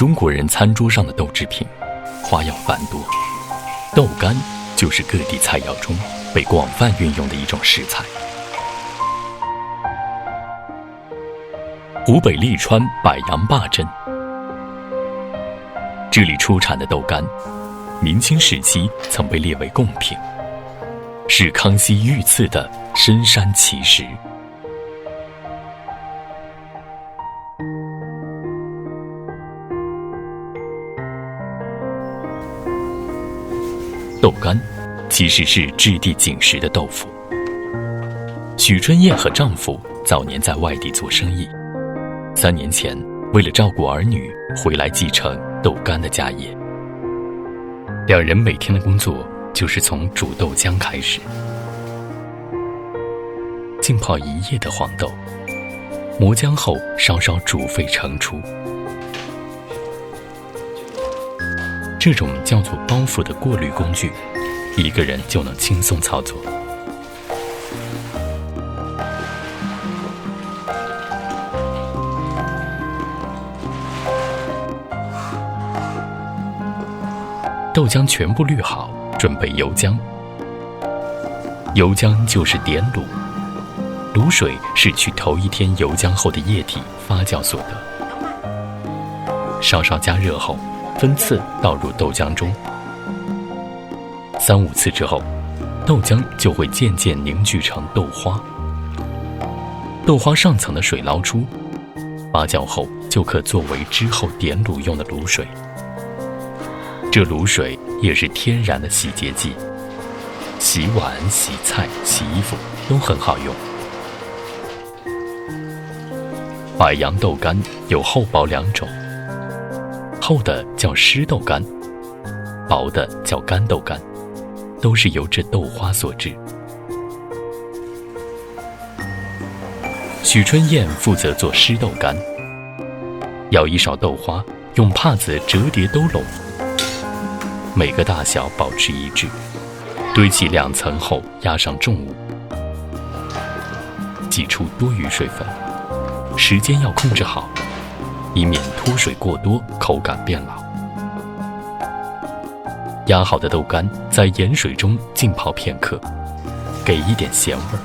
中国人餐桌上的豆制品花样繁多，豆干就是各地菜肴中被广泛运用的一种食材。湖北利川柏杨坝镇，这里出产的豆干，明清时期曾被列为贡品，是康熙御赐的深山奇石。豆干其实是质地紧实的豆腐。许春燕和丈夫早年在外地做生意，3年前为了照顾儿女回来继承豆干的家业。两人每天的工作就是从煮豆浆开始，浸泡1夜的黄豆，磨浆后稍稍煮沸盛出。这种叫做包袱的过滤工具，一个人就能轻松操作。豆浆全部滤好，准备油浆。油浆就是碘卤，卤水是取头1天油浆后的液体发酵所得。稍稍加热后，分次倒入豆浆中，3-5次之后，豆浆就会渐渐凝聚成豆花。豆花上层的水捞出，发酵后就可作为之后碘卤用的卤水。这卤水也是天然的洗洁剂，洗碗、洗菜、洗衣服都很好用。柏杨豆干有厚薄2种，厚的叫湿豆干，薄的叫干豆干，都是由这豆花所制。许春燕负责做湿豆干，舀1勺豆花，用帕子折叠兜拢，每个大小保持一致，堆起2层后压上重物，挤出多余水分，时间要控制好，以免脱水过多，口感变老。压好的豆干在盐水中浸泡片刻，给一点咸味儿。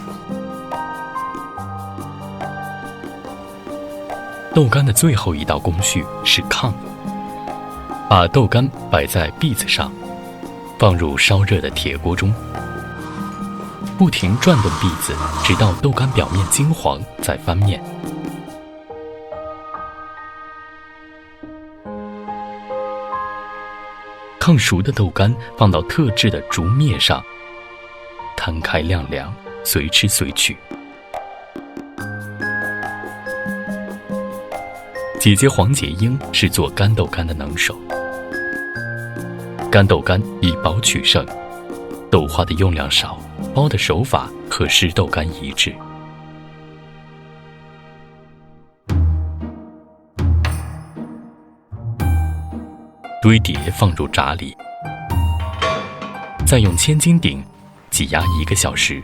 豆干的最后一道工序是炕，把豆干摆在篦子上，放入烧热的铁锅中，不停转动篦子，直到豆干表面金黄，再翻面。炕熟的豆干放到特制的竹篾上，摊开晾凉，随吃随取。姐姐黄洁英是做干豆干的能手。干豆干以薄取胜，豆花的用量少，包的手法和湿豆干一致。堆叠放入闸里，再用千斤顶挤压1个小时，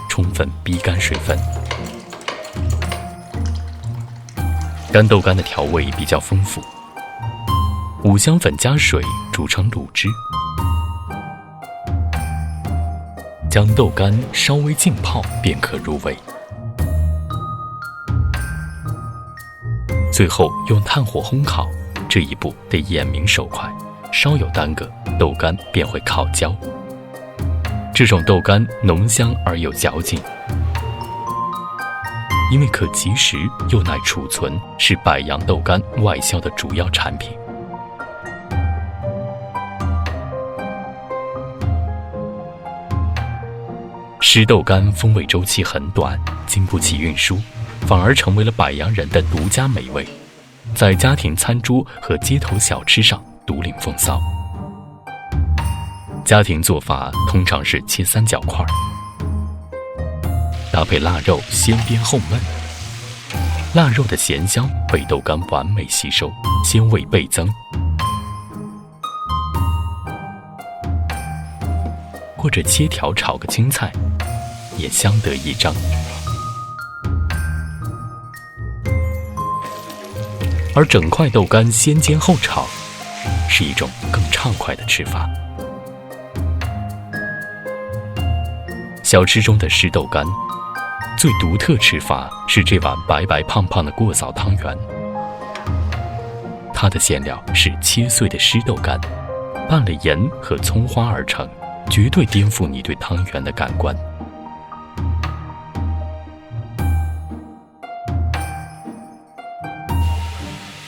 充分逼干水分。干豆干的调味比较丰富，五香粉加水煮成卤汁，将豆干稍微浸泡便可入味。最后用炭火烘烤，这一步得眼明手快，稍有耽搁，豆干便会烤焦。这种豆干浓香而有嚼劲，因为可及时又耐储存，是柏杨豆干外销的主要产品。湿豆干风味周期很短，经不起运输，反而成为了柏杨人的独家美味，在家庭餐桌和街头小吃上独领风骚。家庭做法通常是切3角块，搭配腊肉鲜煸后焖，腊肉的咸香被豆干完美吸收，鲜味倍增。或者切条炒个青菜，也相得益彰。而整块豆干先煎后炒，是一种更畅快的吃法。小吃中的湿豆干，最独特吃法是这碗白白胖胖的过早汤圆。它的馅料是切碎的湿豆干，拌了盐和葱花而成，绝对颠覆你对汤圆的感官。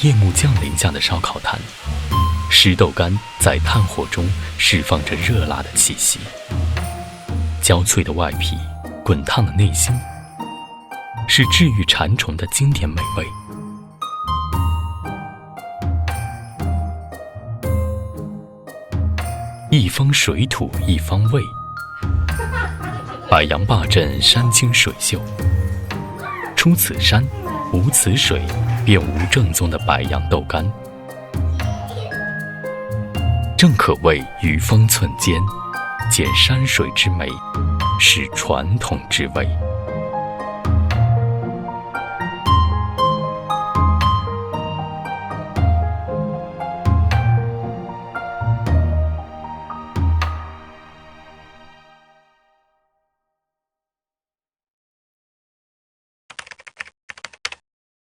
夜幕降临下的烧烤摊，湿豆干在炭火中释放着热辣的气息，焦脆的外皮，滚烫的内心，是治愈馋虫的经典美味。一方水土一方味，百阳坝镇山清水秀，出此山无此水，便无正宗的白杨豆干，正可谓余风寸间，见山水之美，是传统之味。